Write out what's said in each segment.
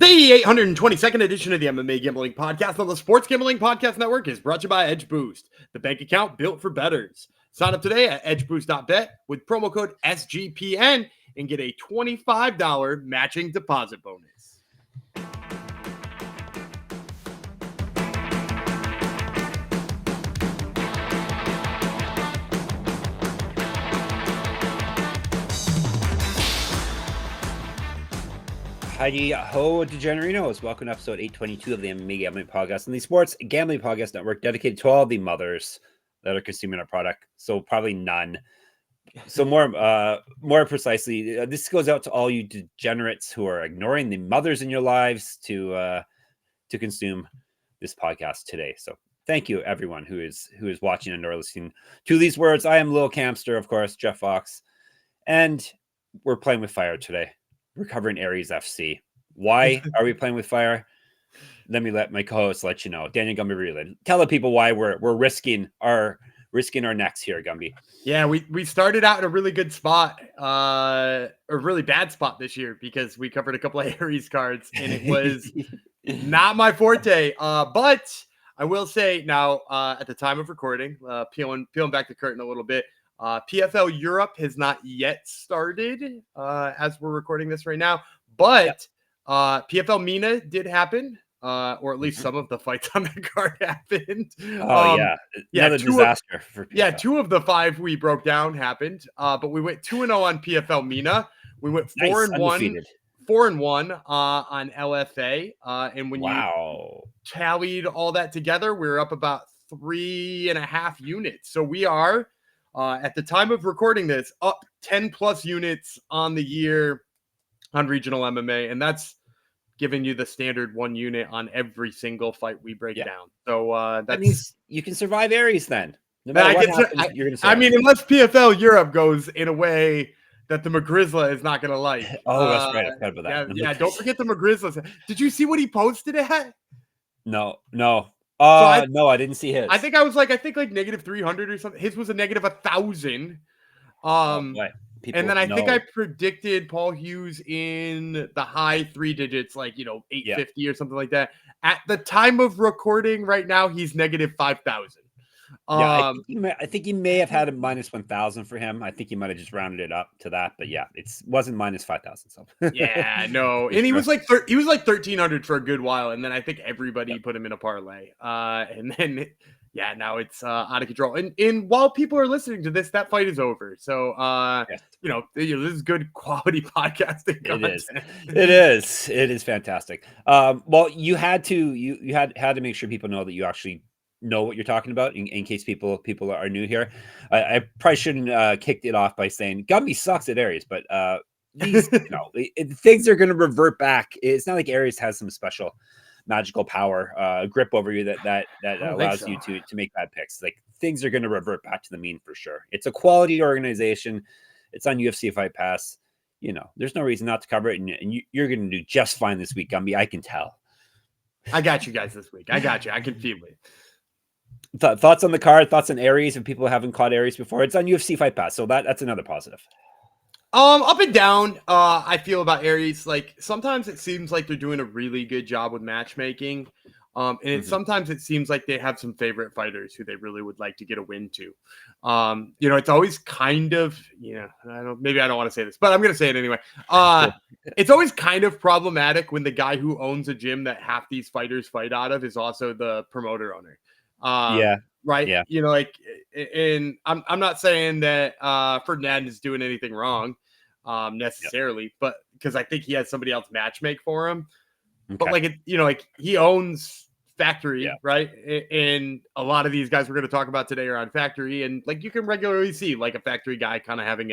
The 822nd edition of the MMA Gambling Podcast on the Sports Gambling Podcast Network is brought to you by Edge Boost, the bank account built for bettors. Sign up today at edgeboost.bet with promo code SGPN and get a $25 matching deposit bonus. Heidi Ho DeGenerinos. Welcome to episode 822 of the MMA Gambling Podcast on the Sports Gambling Podcast Network, dedicated to all the mothers that are consuming our product. So probably none. So more precisely, this goes out to all you degenerates who are ignoring the mothers in your lives to consume this podcast today. So thank you everyone who is watching and or listening to these words. I am Lil Campster, of course, Jeff Fox, and we're playing with fire today. We're covering Aries FC. Why are we playing with fire? Let my co-host let you know. Daniel Gumby, tell the people why we're risking our necks here, Gumby. Yeah, we started out in a really good spot, a really bad spot this year because we covered a couple of Aries cards and it was not my forte. But I will say now, at the time of recording, peeling back the curtain a little bit, PFL Europe has not yet started as we're recording this right now, but PFL MENA did happen, or at least some of the fights on the card happened. Another disaster for PFL. Yeah, 2 of the 5 we broke down happened, but we went 2-0 on PFL MENA. We went 4-1 on LFA, and when you tallied all that together, we were up about 3.5 units. So we are, at the time of recording this, up 10 plus units on the year on regional MMA. And that's giving you the standard 1 unit on every single fight we break down. So that means you can survive Aries then. No matter what happens, you're going to survive. I mean, unless PFL Europe goes in a way that the McGrizzla is not going to like. Oh, that's right. I forgot about that. Yeah, don't forget the McGrizzla. Did you see what he posted at? No. No, I didn't see his. I think like negative 300 or something. His was a negative 1,000. And then I think I predicted Paul Hughes in the high 3 digits, like 850 or something like that. At the time of recording right now, he's negative 5,000. I think he may have had a minus 1,000 for him. I think he might have just rounded it up to that, but yeah, it wasn't minus 5,000. So yeah, no, and he was like 1,300 for a good while, and then I think everybody put him in a parlay, and then now it's out of control. And while people are listening to this, that fight is over. So this is good quality podcasting content. It is fantastic. Well, you had to make sure people know that you actually know what you're talking about in case people are new here. I probably shouldn't kicked it off by saying Gumby sucks at Aries, but these things are going to revert back. It's not like Aries has some special magical power grip over you that allows you to make bad picks. Like, things are going to revert back to the mean for sure. It's a quality organization. It's on UFC Fight Pass. There's no reason not to cover it, and you're going to do just fine this week, Gumby. I can tell. I got you guys this week. I got you. I can feel it. Thoughts on the card, thoughts on Aries, if people haven't caught Aries before. It's on UFC Fight Pass, so that's another positive. Up and down, I feel about Aries. Like, sometimes it seems like they're doing a really good job with matchmaking. And sometimes it seems like they have some favorite fighters who they really would like to get a win to. It's always kind of, maybe I don't want to say this, but I'm going to say it anyway. It's always kind of problematic when the guy who owns a gym that half these fighters fight out of is also the promoter owner. Right. Yeah. And I'm not saying that Ferdinand is doing anything wrong necessarily, but because I think he has somebody else matchmake for him. Okay. But he owns Factory, right? And a lot of these guys we're going to talk about today are on Factory, and you can regularly see a Factory guy kind of having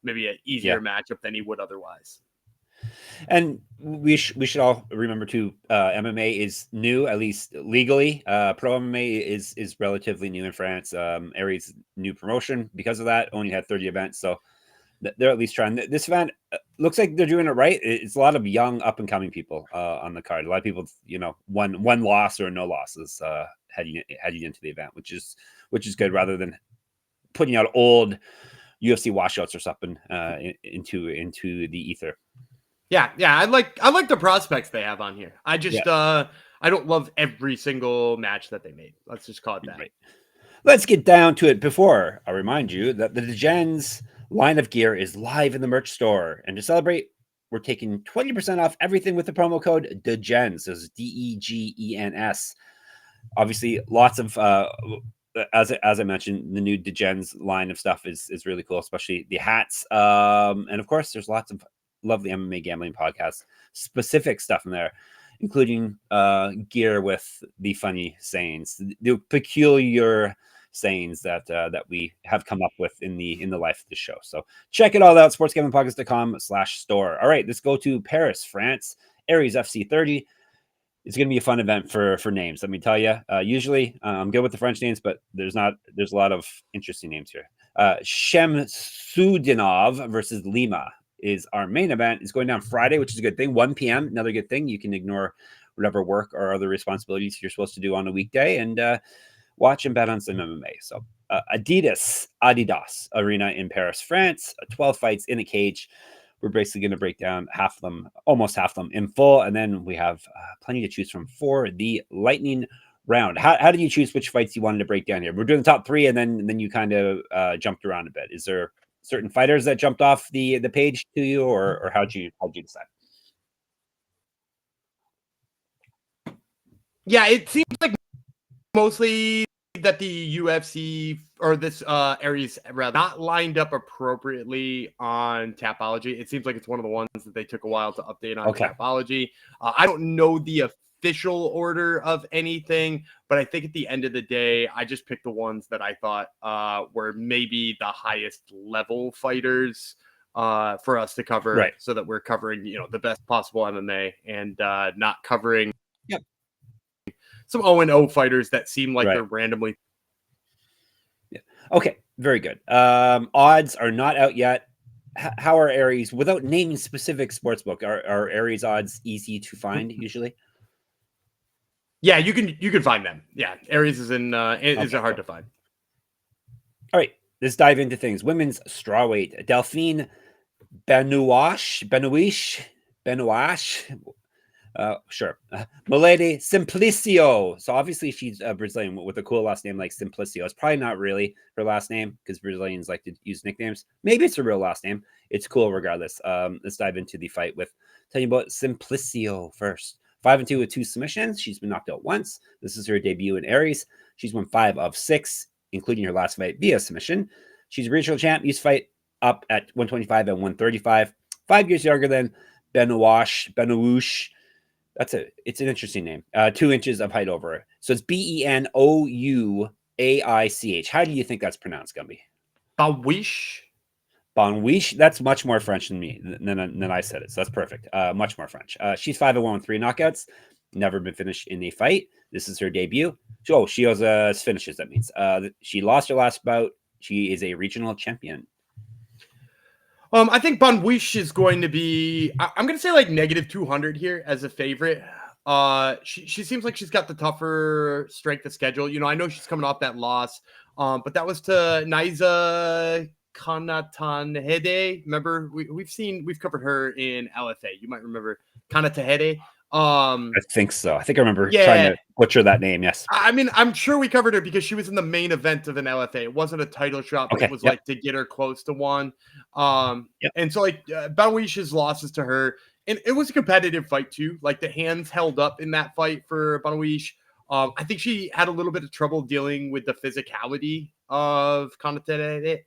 maybe an easier matchup than he would otherwise. And we should all remember too, MMA is new, at least legally. Pro MMA is relatively new in France. Aries new promotion because of that. Only had 30 events, so they're at least trying. This event looks like they're doing it right. It's a lot of young up and coming people on the card. A lot of people, one loss or no losses heading into the event, which is good, rather than putting out old UFC washouts or something into the ether. Yeah, I like the prospects they have on here. I just I don't love every single match that they made. Let's just call it that. Right. Let's get down to it. Before I remind you that the Degens line of gear is live in the merch store, and to celebrate, we're taking 20% off everything with the promo code DEGENS. This is DEGENS. Obviously, lots of as I mentioned, the new Degens line of stuff is really cool, especially the hats. And of course, there's lots of lovely MMA gambling podcast specific stuff in there, including gear with the funny sayings, the peculiar sayings that we have come up with in the life of the show. So check it all out, sportsgamblingpodcast.com/store. All right, let's go to Paris, France. Aries FC 30. It's going to be a fun event for names. Let me tell you. Usually, I'm good with the French names, but there's a lot of interesting names here. Chamsoudinov versus Lima is our main event. It's going down Friday, which is a good thing. 1 p.m. Another good thing. You can ignore whatever work or other responsibilities you're supposed to do on a weekday and watch and bet on some MMA. So Adidas Arena in Paris, France. 12 fights in a cage. We're basically going to break down almost half of them in full. And then we have plenty to choose from for the lightning round. How did you choose which fights you wanted to break down here? We're doing the top 3, and then you kind of jumped around a bit. Is there certain fighters that jumped off the page to you, or how'd you decide? Yeah, it seems like mostly that the UFC or this Aries rather not lined up appropriately on Tapology. It seems like it's one of the ones that they took a while to update on Tapology. I don't know the official order of anything, but I think at the end of the day, I just picked the ones that I thought were maybe the highest level fighters for us to cover, right, so that we're covering, the best possible MMA and not covering some 0-0 fighters that seem like they're randomly. Yeah. Okay, very good. Odds are not out yet. How are Aries, without naming specific sportsbook, are Aries odds easy to find usually? Yeah, you can find them. Yeah, Aries is in is hard to find. All right, let's dive into things. Women's strawweight, Delphine Benouaich. Sure. Mileide Simplicio. So obviously she's Brazilian with a cool last name like Simplicio. It's probably not really her last name because Brazilians like to use nicknames. Maybe it's her real last name. It's cool regardless. Let's dive into the fight with telling you about Simplicio first. 5-2 with 2 submissions. She's been knocked out once. This is her debut in Aries. She's won 5 of 6, including her last fight via submission. She's a regional champ. Used to fight up at 125 and 135. 5 years younger than Benouaich. It's an interesting name. 2 inches of height over it. So it's Benouaich. How do you think that's pronounced, Gumby? Benouaich. That's much more French than me than I said it. So that's perfect. Much more French. She's 5-1 with 3 knockouts. Never been finished in a fight. This is her debut. So she has finishes. That means she lost her last bout. She is a regional champion. I think Benouaich is going to be, I'm going to say like -200 here as a favorite. She seems like she's got the tougher strength of schedule. I know she's coming off that loss, but that was to Niza Kanatanhede. Remember, we've covered her in LFA. You might remember Kanatanhede. I think so. I think I remember trying to butcher that name. Yes. I mean, I'm sure we covered her because she was in the main event of an LFA. It wasn't a title shot, but it was like to get her close to one. And so like Benouaich's losses to her, and it was a competitive fight too. Like the hands held up in that fight for Benouaich. I think she had a little bit of trouble dealing with the physicality of Kanatanhede.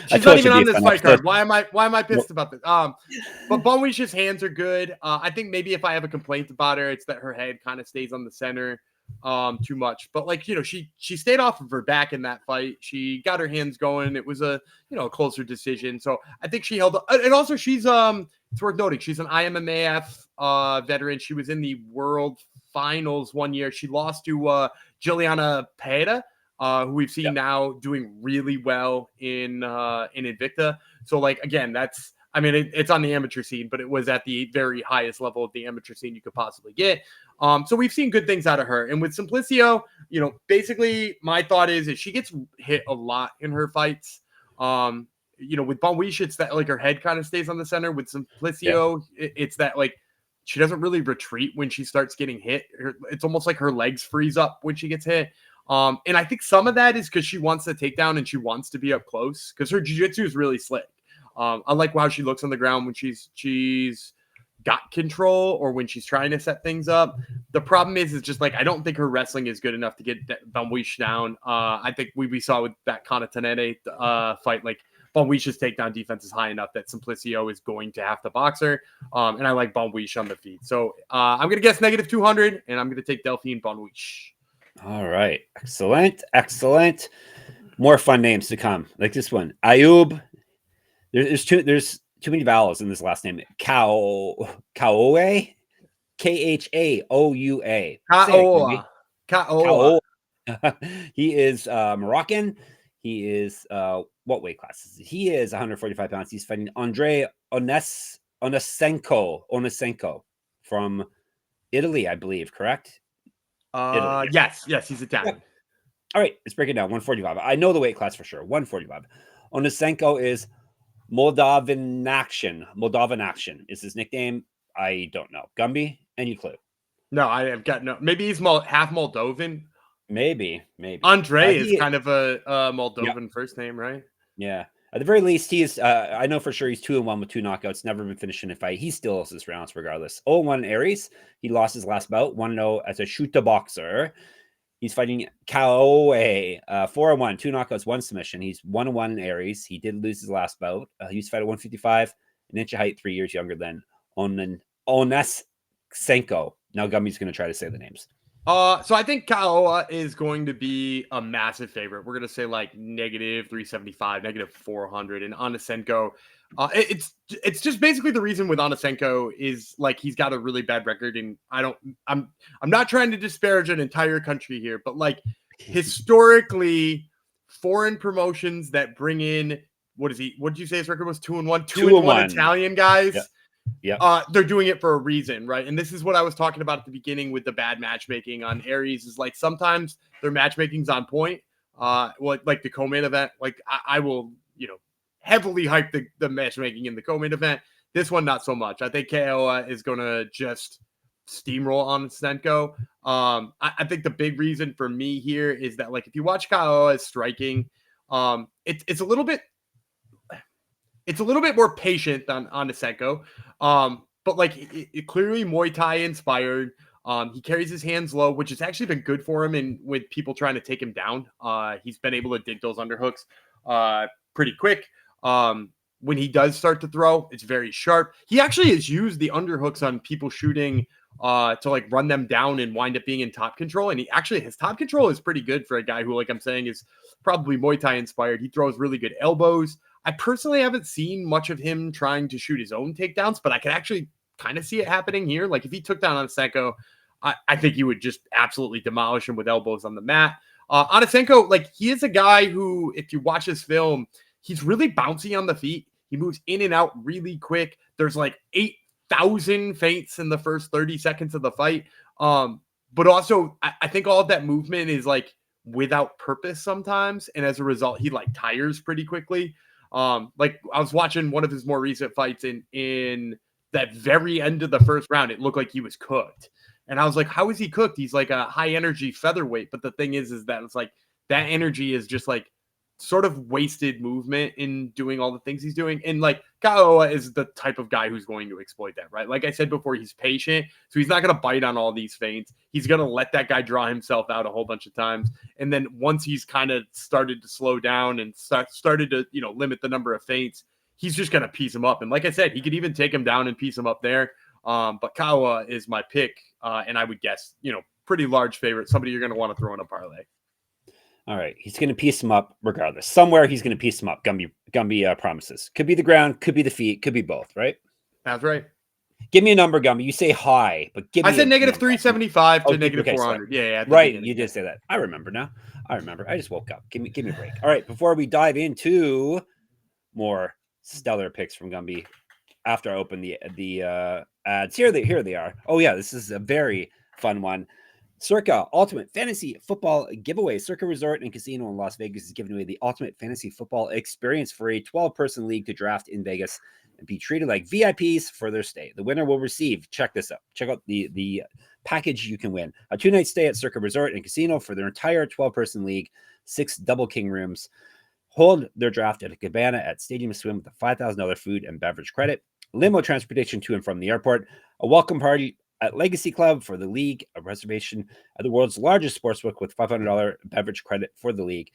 She's not even on this fight card. Why am I pissed about this? But Benouaich's hands are good. I think maybe if I have a complaint about her, it's that her head kind of stays on the center too much. But like, she stayed off of her back in that fight. She got her hands going. It was a closer decision. So I think she held up. And also she's it's worth noting, she's an IMMAF veteran. She was in the World Finals one year. She lost to Juliana Paeta, who we've seen now doing really well in Invicta. So like, again, it's on the amateur scene, but it was at the very highest level of the amateur scene you could possibly get. So we've seen good things out of her. And with Simplicio, basically my thought is she gets hit a lot in her fights. with Benouaich, it's that like her head kind of stays on the center. With Simplicio, it's that like she doesn't really retreat when she starts getting hit. It's almost like her legs freeze up when she gets hit. And I think some of that is because she wants the takedown and she wants to be up close because her jiu-jitsu is really slick. I like how she looks on the ground when she's got control or when she's trying to set things up. The problem is just like I don't think her wrestling is good enough to get Benouaich down. I think we saw with that Conatanete fight, like Benouich's takedown defense is high enough that Simplicio is going to have to box her. And I like Benouaich on the feet. So I'm going to guess -200, and I'm going to take Delphine Benouaich. All right. Excellent. More fun names to come, like this one. Ayoub. There's too many vowels in this last name. Khaoua. Khaoua. Khaoua. He is Moroccan. He is what weight class is he? He is 145 pounds. He's fighting Andrei Oniscenco from Italy, I believe, correct? Italy, yes, he's Italian. Yep. All right, let's break it down. 145. I know the weight class for sure. 145. Oniscenco is Moldovan Action is his nickname. I don't know. Gumby, any clue? No, I have got no. Maybe he's half Moldovan. Maybe. Andrei is kind of a Moldovan first name, right? Yeah. At the very least, he is. I know for sure he's 2-1 with 2 knockouts. Never been finished in a fight. He still has his rounds regardless. 0-1 Aries. He lost his last bout. 1-0 as a shooter boxer. He's fighting Khaoua. 4-1, 2 knockouts, 1 submission. He's 1-1 Aries. He did lose his last bout. He used to fight at 155, an inch of height, 3 years younger than Oniscenco. Now Gumby's going to try to say the names. So I think Khaoua is going to be a massive favorite. We're going to say like -375, -400, and Oniscenco. It's just basically the reason with Oniscenco is like he's got a really bad record, and I'm not trying to disparage an entire country here, but like historically, foreign promotions that bring in what did you say his record was? 2-1, 2-1 Italian guys. Yep. They're doing it for a reason, right? And this is what I was talking about at the beginning with the bad matchmaking on Aries is like sometimes their matchmaking's on point. Like the co-main event, like I will, heavily hype the matchmaking in the co-main event. This one, not so much. I think Khaoua is going to just steamroll Oniscenco. I think the big reason for me here is that like if you watch Khaoua's striking, it's a little bit more patient than Oniscenco. But like it clearly Muay Thai inspired. He carries his hands low, which has actually been good for him and with people trying to take him down. He's been able to dig those underhooks pretty quick. When he does start to throw, it's very sharp. He actually has used the underhooks on people shooting to like run them down and wind up being in top control. And his top control is pretty good for a guy who, like I'm saying, is probably Muay Thai inspired. He throws really good elbows. I personally haven't seen much of him trying to shoot his own takedowns, but I can actually kind of see it happening here. Like if he took down Oniscenco, I think he would just absolutely demolish him with elbows on the mat. Oniscenco, like he is a guy who, if you watch his film, he's really bouncy on the feet. He moves in and out really quick. There's like 8,000 feints in the first 30 seconds of the fight. But also I think all of that movement is like without purpose sometimes. And as a result, he like tires pretty quickly. Like I was watching one of his more recent fights in that very end of the first round. It looked like he was cooked. And I was like, how is he cooked? He's like a high energy featherweight. But the thing is that it's like that energy is just like sort of wasted movement in doing all the things he's doing. And like Khaoua is the type of guy who's going to exploit that, right? Like I said before, he's patient. So he's not going to bite on all these feints. He's going to let that guy draw himself out a whole bunch of times. And then once he's kind of started to slow down and started to, limit the number of feints, he's just going to piece him up. And like I said, he could even take him down and piece him up there. But Khaoua is my pick. And I would guess, pretty large favorite, somebody you're going to want to throw in a parlay. All right. He's going to piece him up regardless. Somewhere he's going to piece him up. Gumby promises. Could be the ground, could be the feet, could be both, right? That's right. Give me a number, Gumby. You say high, but give me I said -375 to -400. Sorry. Yeah. Right. You did say that. I remember now. I just woke up. Give me a break. All right. Before we dive into more stellar picks from Gumby, after I open the ads, here they are. Oh yeah, this is a very fun one. Circa Ultimate Fantasy Football Giveaway. Circa Resort and Casino in Las Vegas is giving away the Ultimate Fantasy Football Experience for a 12-person league to draft in Vegas and be treated like VIPs for their stay. The winner will receive, check this out, check out the package you can win. A 2-night stay at Circa Resort and Casino for their entire 12-person league, 6 double king rooms. Hold their draft at a cabana at Stadium Swim with a $5,000 food and beverage credit. Limo transportation to and from the airport. A welcome party at Legacy Club for the league, a reservation at the world's largest sportsbook with $500 beverage credit for the league,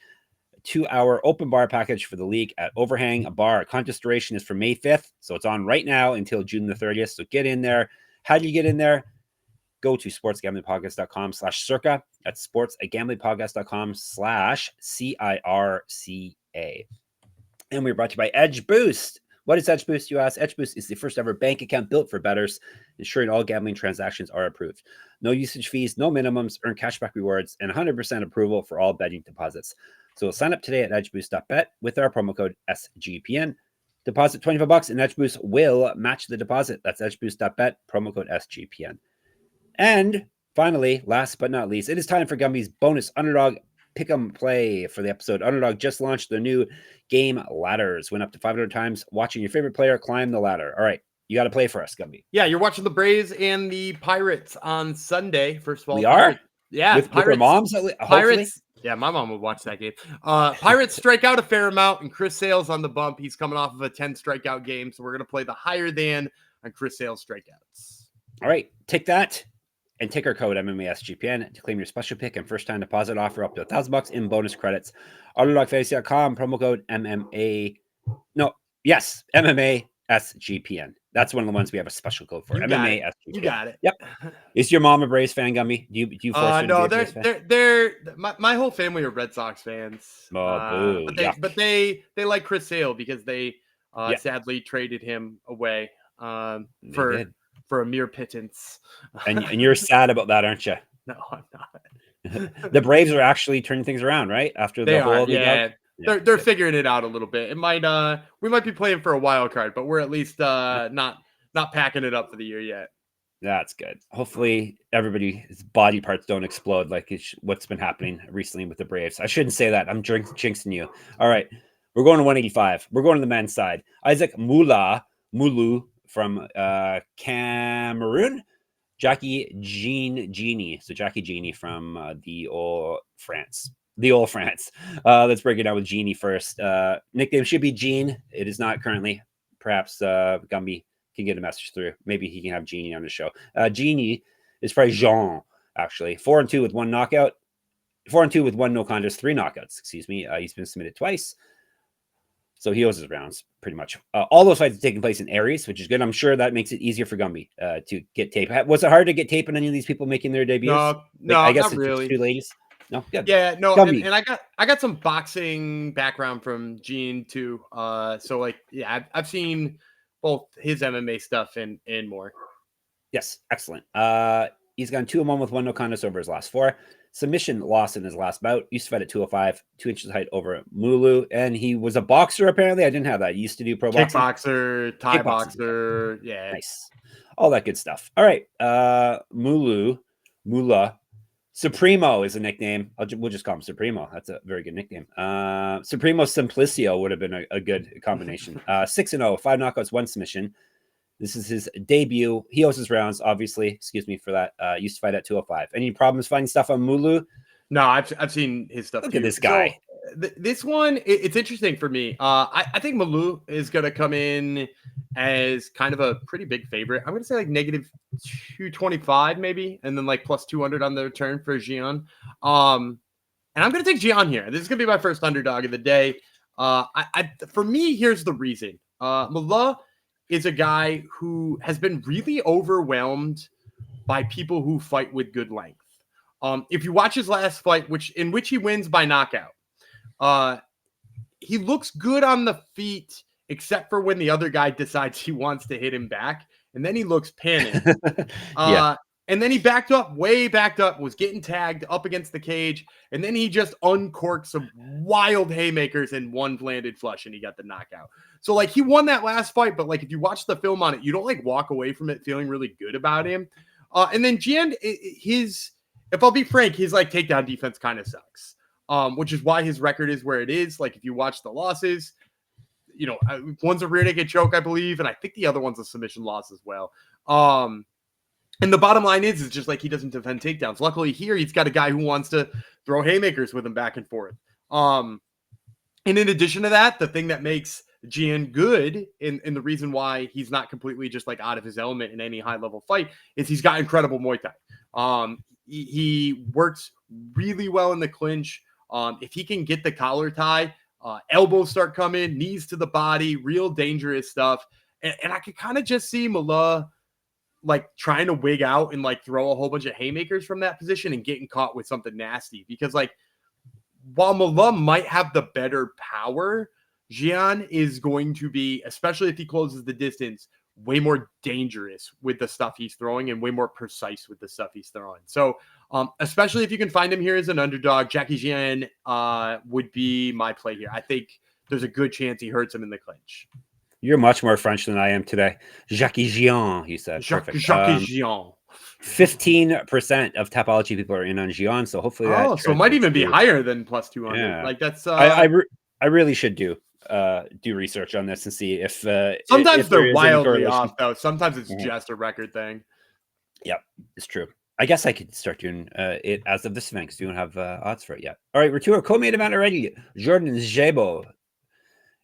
a 2-hour open bar package for the league at Overhang, a bar. Contest duration is from May 5th, so it's on right now until June the 30th, so get in there. How do you get in there? Go to sportsgamblingpodcast.com/circa. That's sportsgamblingpodcast.com/CIRCA. And we're brought to you by Edge Boost. What is Edge Boost, you ask? Edge Boost is the first ever bank account built for bettors, ensuring all gambling transactions are approved. No usage fees, no minimums, earn cashback rewards, and 100% approval for all betting deposits. So sign up today at edgeboost.bet with our promo code SGPN. Deposit $25 and Edge Boost will match the deposit. That's edgeboost.bet, promo code SGPN. And finally, last but not least, it is time for Gumby's bonus underdog pick'em play for the episode. Underdog just launched their new game ladders. Went up to 500 times watching your favorite player climb the ladder. All right, you got to play for us, Gumby. Yeah, you're watching the Braves and the Pirates on Sunday. First of all, we are. Yeah, with our moms. Pirates. Yeah, my mom would watch that game. Pirates strike out a fair amount, and Chris Sale's on the bump. He's coming off of a 10 strikeout game, so we're gonna play the higher than on Chris Sale's strikeouts. All right, take that. And take our code MMASGPN to claim your special pick and first-time deposit offer up to $1,000 in bonus credits. UnderdogFantasy.com, promo code MMASGPN. That's one of the ones we have a special code for. MMASGPN. You got it. Yep. Is your mom a Braves fan, Gumby? Do you force her to no, be a Braves fan? they're my whole family are Red Sox fans. Oh, boo. But they like Chris Sale because they sadly traded him away for a mere pittance. And you're sad about that, aren't you? No, I'm not. The Braves are actually turning things around, right? After the whole they're figuring it out a little bit. It might we might be playing for a wild card, but we're at least not packing it up for the year yet. That's good. Hopefully everybody's body parts don't explode like what's been happening recently with the Braves. I shouldn't say that. I'm jinxing you. All right. We're going to 185. We're going to the men's side. Isaac Muluh from Cameroon. Jacky Jeanne. So Jacky Jeanne from the old France. Let's break it down with Jeanne first. Nickname should be Jeanne. It is not currently. Perhaps Gumby can get a message through. Maybe he can have Jeanne on the show. Jeanne is probably Jean, actually. 4-2 with one knockout. 4-2 with one no contest, 3 knockouts. Excuse me. He's been submitted twice. So he owes his rounds pretty much. All those fights are taking place in Aries, which is good. I'm sure that makes it easier for Gumby to get tape. Was it hard to get tape on any of these people making their debuts? No, I guess not it's really. 2 ladies. No, good. Yeah, no, and I got some boxing background from Jeanne too. So like, yeah, I've seen both his MMA stuff and more. Yes, excellent. He's gone 2-1 with one no contest over his last 4. Submission loss in his last bout. Used to fight at 205, 2 inches height over Muluh, and he was a boxer. Apparently, I didn't have that. He used to do pro boxing, kickboxer, Thai boxer. Yeah, nice, all that good stuff. All right, Muluh, Supremo is a nickname. We'll just call him Supremo. That's a very good nickname. Supremo Simplicio would have been a good combination. 6-0, 5 knockouts, 1 submission. This is his debut. He owes his rounds, obviously. Excuse me for that. Used to fight at 205. Any problems finding stuff on Muluh? No, I've seen his stuff. Look at this guy. So, this one, it's interesting for me. I think Muluh is going to come in as kind of a pretty big favorite. I'm going to say like negative 225 maybe, and then like plus 200 on the return for Jeanne. And I'm going to take Jeanne here. This is going to be my first underdog of the day. For me, here's the reason. Muluh is a guy who has been really overwhelmed by people who fight with good length. If you watch his last fight, in which he wins by knockout, he looks good on the feet, except for when the other guy decides he wants to hit him back, and then he looks panicked. And then he way backed up, was getting tagged up against the cage, and then he just uncorked some wild haymakers and one landed flush, and he got the knockout. So, like, he won that last fight, but, like, if you watch the film on it, you don't, like, walk away from it feeling really good about him. And then Jeanne, his if I'll be frank, his like takedown defense kind of sucks. Which is why his record is where it is. Like if you watch the losses, you know, one's a rear naked choke, I believe, and I think the other one's a submission loss as well. And the bottom line is just like he doesn't defend takedowns. Luckily here, he's got a guy who wants to throw haymakers with him back and forth. And in addition to that, the thing that makes Jeanne good and the reason why he's not completely just like out of his element in any high level fight is he's got incredible Muay Thai. He works really well in the clinch. If he can get the collar tie, elbows start coming, knees to the body, real dangerous stuff. And I could kind of just see Muluh like trying to wig out and like throw a whole bunch of haymakers from that position and getting caught with something nasty. Because like while Muluh might have the better power, Jeanne is going to be, especially if he closes the distance, way more dangerous with the stuff he's throwing and way more precise with the stuff he's throwing. So especially if you can find him here as an underdog, Jacky Jeanne would be my play here. I think there's a good chance he hurts him in the clinch. You're much more French than I am today. Jacky Jeanne, he said. Perfect. Jacky Jeanne. 15% of Tapology people are in on Jeanne, so hopefully that. So it might even be higher than plus 200. Yeah. Like that's. I really should do research on this and see if. Sometimes if they're wildly off though. Sometimes it's just a record thing. Yep, it's true. I guess I could start doing it as of this event because we don't have odds for it yet. All right, we're to our co-main event already. Jordan Zébo,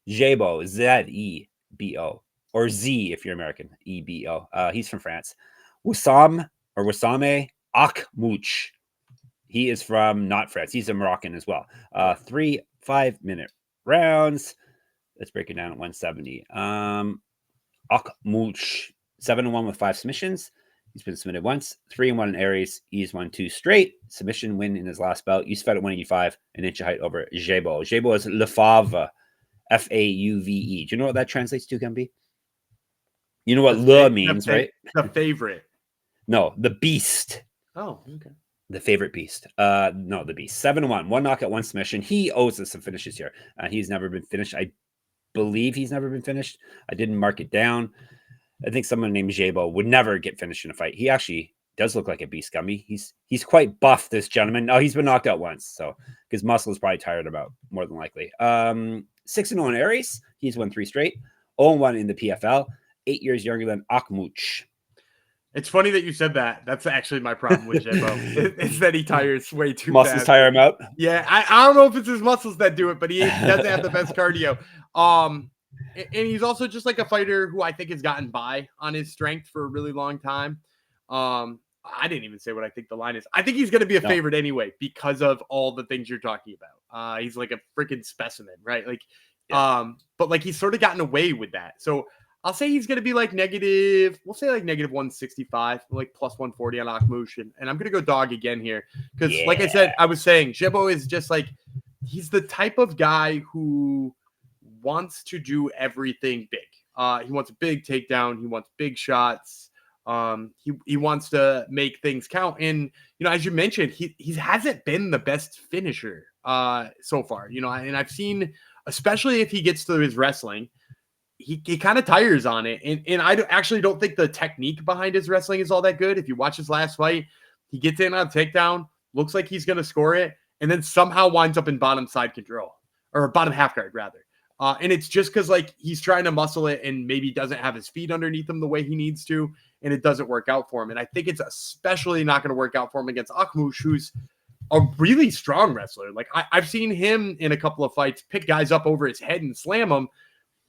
Zebo, or Z if you're American, EBO. He's from France. Wissame Akhmouch. He is from not France. He's a Moroccan as well. 3 5-minute rounds. Let's break it down at 170. Akhmouch, 7-1 with 5 submissions. He's been submitted once, 3-1 in Aries. He's won 2 straight. Submission win in his last bout. You fed at 185, an inch of height over Zébo. Zébo is Le Fauve, Fauve. Do you know what that translates to, Gumby? You know what le means, right? The favorite. No, the beast. Oh, okay. The favorite beast. No, the beast. 7-1, 1 knockout, 1 submission. He owes us some finishes here. He's never been finished. I believe he's never been finished. I didn't mark it down. I think someone named Zébo would never get finished in a fight. He actually does look like a beast, Gumby. He's quite buff, this gentleman. Oh, he's been knocked out once, so his muscle is probably tired about, more than likely. 6-0 in Aries. He's won 3 straight. 0-1 in the PFL. 8 years younger than Akhmouch. It's funny that you said that. That's actually my problem with Zébo. It's that he tires way too Muscles fast. tire him out. Yeah, I don't know if it's his muscles that do it, but he doesn't have the best cardio. And he's also just like a fighter who I think has gotten by on his strength for a really long time. I didn't even say what I think the line is. I think he's going to be a favorite anyway because of all the things you're talking about. He's like a freaking specimen, right? Like, but like he's sort of gotten away with that. So I'll say he's going to be like negative. We'll say like negative 165, like plus 140 on Akhmouch, and I'm going to go dog again here because, like I said, I was saying Zébo is just like he's the type of guy who wants to do everything big. He wants a big takedown. He wants big shots. He wants to make things count. And, you know, as you mentioned, he hasn't been the best finisher so far, you know, and I've seen, especially if he gets to his wrestling, he kind of tires on it. And I actually don't think the technique behind his wrestling is all that good. If you watch his last fight, he gets in on a takedown, looks like he's going to score it, and then somehow winds up in bottom side control or bottom half guard rather. And it's just because like he's trying to muscle it and maybe doesn't have his feet underneath him the way he needs to, and it doesn't work out for him. And I think it's especially not going to work out for him against Akhmouch, who's a really strong wrestler. Like I've seen him in a couple of fights pick guys up over his head and slam them.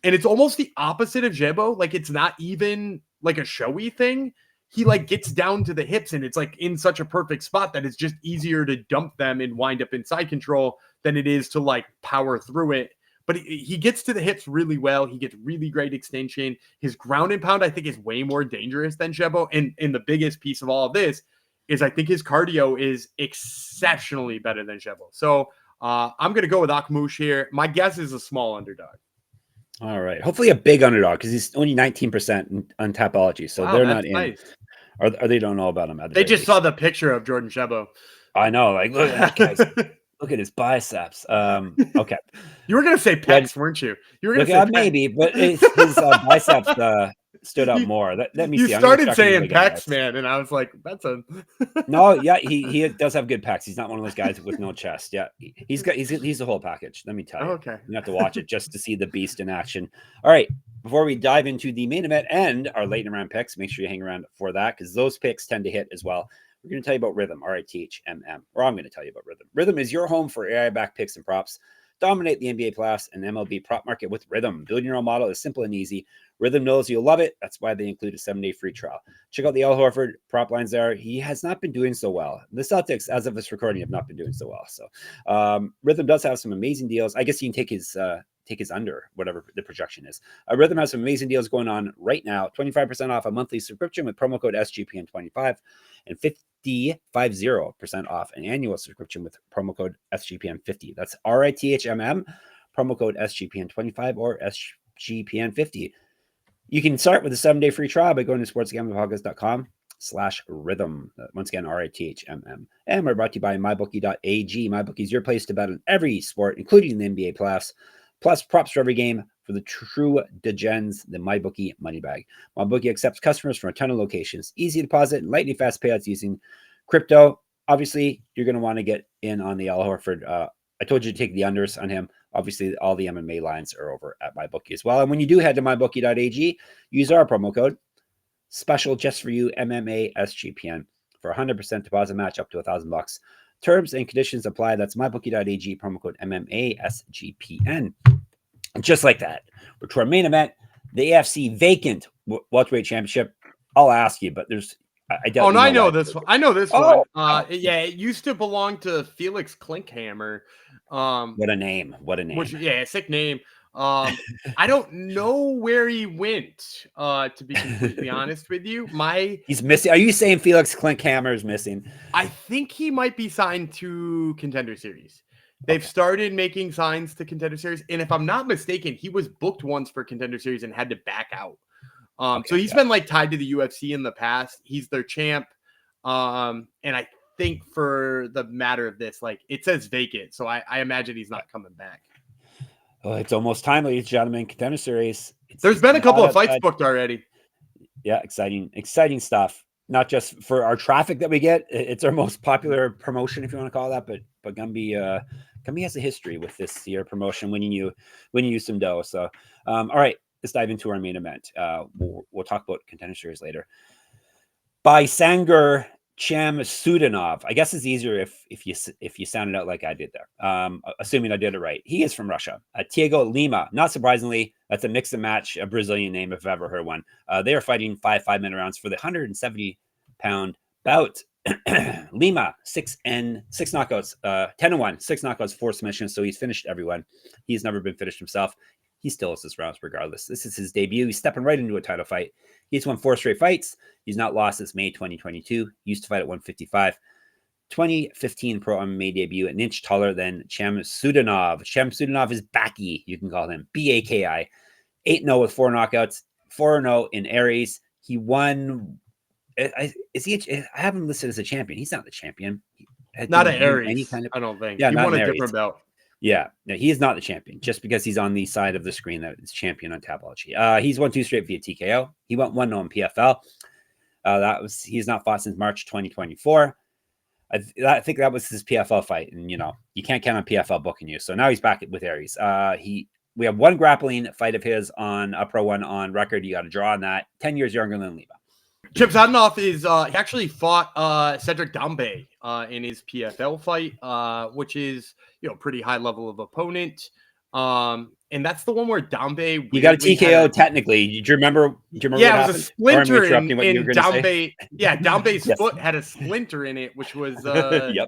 And it's almost the opposite of Zébo. Like it's not even like a showy thing. He like gets down to the hips and it's like in such a perfect spot that it's just easier to dump them and wind up in side control than it is to like power through it. But he gets to the hips really well. He gets really great extension. His ground and pound, I think, is way more dangerous than Zébo. And the biggest piece of all of this is I think his cardio is exceptionally better than Zébo. So I'm going to go with Akhmouch here. My guess is a small underdog. All right. Hopefully a big underdog because he's only 19% on Tapology. So they're not in. Nice. Or they don't know about him. They just saw the picture of Jordan Zébo. I know. Like, look at that guy's. Look at his biceps. Okay. You were going to say pecs, weren't you? You were going to say maybe, but his biceps stood out more. Let me you see. You started saying pecs, man, and I was like, that's a no. Yeah, he does have good pecs. He's not one of those guys with no chest. Yeah, he's the whole package. Let me tell you. Okay, you have to watch it just to see the beast in action. All right, before we dive into the main event and our late round picks, make sure you hang around for that because those picks tend to hit as well. We're going to tell you about Rhythm, RITHMM, or I'm going to tell you about Rhythm. Rhythm is your home for AI-backed picks and props. Dominate the NBA playoffs and MLB prop market with Rhythm. Building your own model is simple and easy. Rhythm knows you'll love it. That's why they include a 7-day free trial. Check out the Al Horford prop lines there. He has not been doing so well. The Celtics, as of this recording, have not been doing so well. So Rhythm does have some amazing deals. I guess you can take his under, whatever the projection is. Rhythm has some amazing deals going on right now. 25% off a monthly subscription with promo code SGPN25 and 50% off an annual subscription with promo code SGPN50. That's RITHMM, promo code SGPN25 or SGPN50. You can start with a 7-day free trial by going to sportsgamblingpodcast.com/rhythm. Once again, RITHMM. And we're brought to you by mybookie.ag. MyBookie is your place to bet on every sport, including the NBA playoffs, plus props for every game for the true degens, the MyBookie money bag. MyBookie accepts customers from a ton of locations. Easy deposit and lightning fast payouts using crypto. Obviously, you're going to want to get in on the Al Horford. I told you to take the unders on him. Obviously, all the MMA lines are over at MyBookie as well. And when you do head to mybookie.ag, use our promo code, special just for you, MMA SGPN, for 100% deposit match up to $1,000. Terms and conditions apply. That's mybookie.ag, promo code MMA SGPN. And just like that, we're to our main event, the AFC vacant welterweight championship. I'll ask you, but there's I doubt. Oh no, I know this one. I know this one. Yeah, it used to belong to Felix Klinkhammer. What a name! What a name! Which, sick name. I don't know where he went. To be completely honest with you, he's missing. Are you saying Felix Klinkhammer is missing? I think he might be signed to Contender Series. They've started making signs to Contender Series, and if I'm not mistaken, he was booked once for Contender Series and had to back out. So he's been like tied to the UFC in the past. He's their champ. And I think for the matter of this, like it says vacant. So I imagine he's not coming back. Oh, it's almost time, ladies and gentlemen. Contender Series. There's been a couple of fights booked already. Yeah, exciting stuff. Not just for our traffic that we get. It's our most popular promotion, if you want to call that. But Gumby has a history with this year promotion, winning you some dough. So, all right. Let's dive into our main event. We'll talk about Contender Series later. Baysangur Chamsoudinov. I guess it's easier if you sound it out like I did there. Assuming I did it right. He is from Russia. Thiago Lima. Not surprisingly, that's a mix and match, a Brazilian name if I've ever heard one. They are fighting 5-minute rounds for the 170-pound bout. Lima 6 knockouts, 10-1, 6 knockouts, 4 submissions. So he's finished everyone. He's never been finished himself. He still has his rounds regardless. This is his debut. He's stepping right into a title fight. He's won 4 straight fights. He's not lost since May 2022. He used to fight at 155. 2015 pro MMA debut, an inch taller than Chamsoudinov. Chamsoudinov is Baki, you can call him. Baki. 8-0 with 4 knockouts. 4-0 in Aries. He won. I have him listed as a champion. He's not the champion. Not an Aries. I don't think. Yeah, he won a different belt. Yeah, no, he is not the champion just because he's on the side of the screen that is champion on Tabology. He's won 2 straight via TKO. He went 1-0 in PFL. He's not fought since March 2024. I think that was his PFL fight, and you can't count on PFL booking you. So now he's back with Aries. We have 1 grappling fight of his on a Pro 1 on record. You got to draw on that. 10 years younger than Lima. Chamsoudinov is he actually fought Cedric Dambe in his PFL fight, which is pretty high level of opponent. And that's the one where Dambe you got a TKO technically. Do you remember? Yeah, it was a splinter in Dambe. Yeah, Dambe's foot had a splinter in it, which was yep.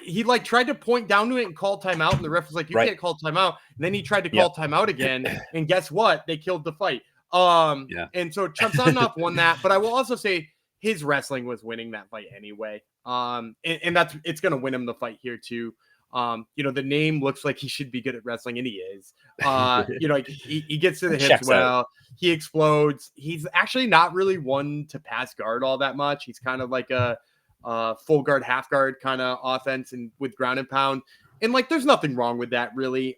He tried to point down to it and call timeout, and the ref was like, "You can't call timeout." And then he tried to call timeout again, and guess what? They killed the fight. And so Chamsoudinov won that, but I will also say his wrestling was winning that fight anyway. And it's going to win him the fight here too. The name looks like he should be good at wrestling, and he is. He gets to the hips well. Out. He explodes. He's actually not really one to pass guard all that much. He's kind of like a full guard, half guard kind of offense, and with ground and pound. And there's nothing wrong with that really.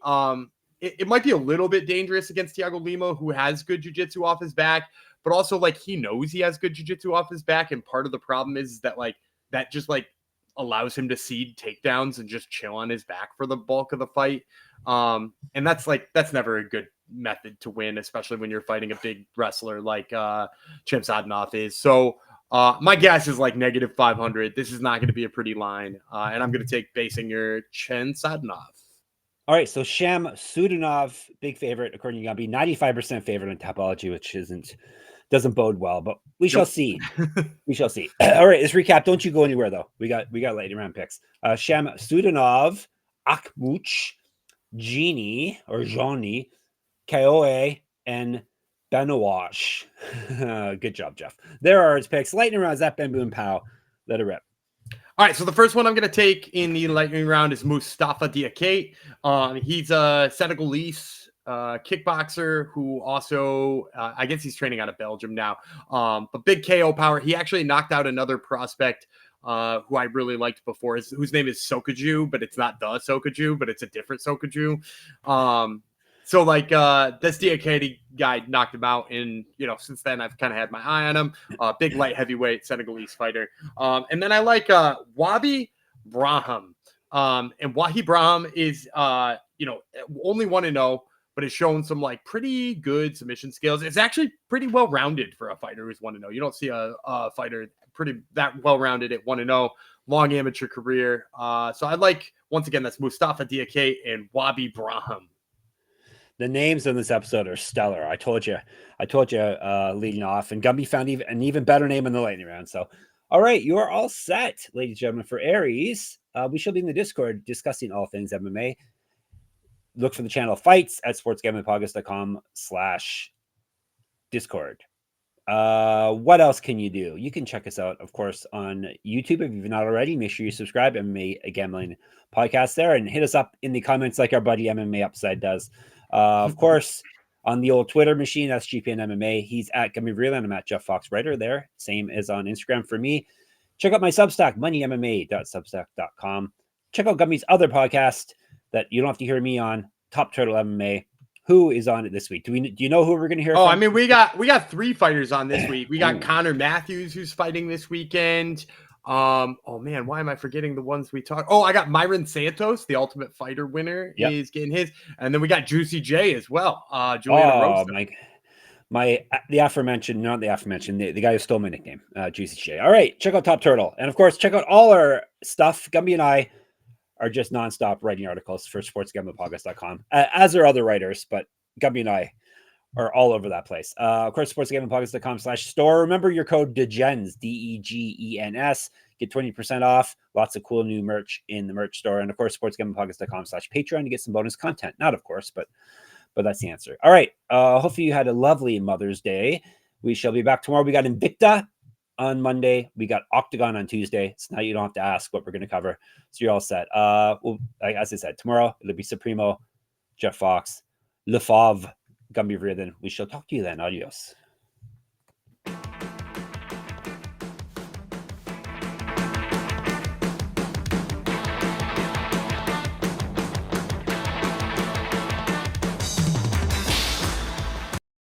It might be a little bit dangerous against Thiago Lima, who has good jiu-jitsu off his back, but also like he knows he has good jiu-jitsu off his back. And part of the problem is that like that just like allows him to seed takedowns and just chill on his back for the bulk of the fight. And that's never a good method to win, especially when you're fighting a big wrestler like Chamsoudinov is. So my guess is like -500. This is not going to be a pretty line. And I'm going to take Baysangur Chamsoudinov. All right, so Chamsoudinov, big favorite, according to Gambi, 95% favorite on Tapology, which doesn't bode well, but we shall see. We shall see. All right, let's recap. Don't you go anywhere, though. We got lightning round picks. Chamsoudinov, Akhmouch, Jeanne, Khaoua, and Benouaich. Good job, Jeff. There are his picks. Lightning round, Zap, Bamboo, and Pow. Let it rip. All right, so the first one I'm going to take in the lightning round is Moustapha Diakate. He's a Senegalese kickboxer who also, I guess he's training out of Belgium now, but big KO power. He actually knocked out another prospect who I really liked before, whose name is Sokaju, but it's not the Sokaju, but it's a different Sokaju. So like this Diakate guy knocked him out, and since then I've kind of had my eye on him. Big light heavyweight Senegalese fighter. And then I like Wabi Braham. And Wahi Braham is only 1-0, but has shown some like pretty good submission skills. It's actually pretty well rounded for a fighter who's 1-0. You don't see a fighter that well rounded at 1-0. Long amateur career. So I like, once again, that's Moustapha Diakate and Wabi Braham. The names in this episode are stellar. I told you leading off, and Gumby found an even better name in the lightning round. So, all right, you are all set, ladies and gentlemen, for Aries. We shall be in the Discord discussing all things MMA. Look for the channel Fights at sportsgamblingpodcast.com/Discord. What else can you do? You can check us out, of course, on YouTube. If you've not already, make sure you subscribe, MMA Gambling Podcast there, and hit us up in the comments like our buddy MMA Upside does. Of course, on the old Twitter machine, SGPN MMA, he's at Gummy Vreeland. I'm at Jeff Fox Writer there. Same as on Instagram for me. Check out my Substack, moneymma.substack.com. Check out Gummy's other podcast that you don't have to hear me on, Top Turtle MMA. Who is on it this week? Do you know who we're going to hear from? I mean, we got 3 fighters on this week. We got Connor Matthews, who's fighting this weekend. Oh man, why am I forgetting the ones we talked? Oh, I got Myron Santos, the Ultimate Fighter winner, is getting his, and then we got Juicy J as well. Juliana Rosa. The guy who stole my nickname, Juicy J. All right, check out Top Turtle, and of course, check out all our stuff. Gumby and I are just nonstop writing articles for sportsgamblingpodcast.com, as are other writers, but Gumby and I are all over that place. Of course, sportsgamblingpodcast.com/store. Remember your code DEGENS, DEGENS. Get 20% off. Lots of cool new merch in the merch store. And of course, sportsgamblingpodcast.com/Patreon to get some bonus content. Not of course, but that's the answer. All right. Hopefully you had a lovely Mother's Day. We shall be back tomorrow. We got Invicta on Monday. We got Octagon on Tuesday. So now you don't have to ask what we're going to cover. So you're all set. As I said, tomorrow it'll be Supremo, Jeff Fox, Le Fauve, Gumby Vreeland. We shall talk to you then. Adios.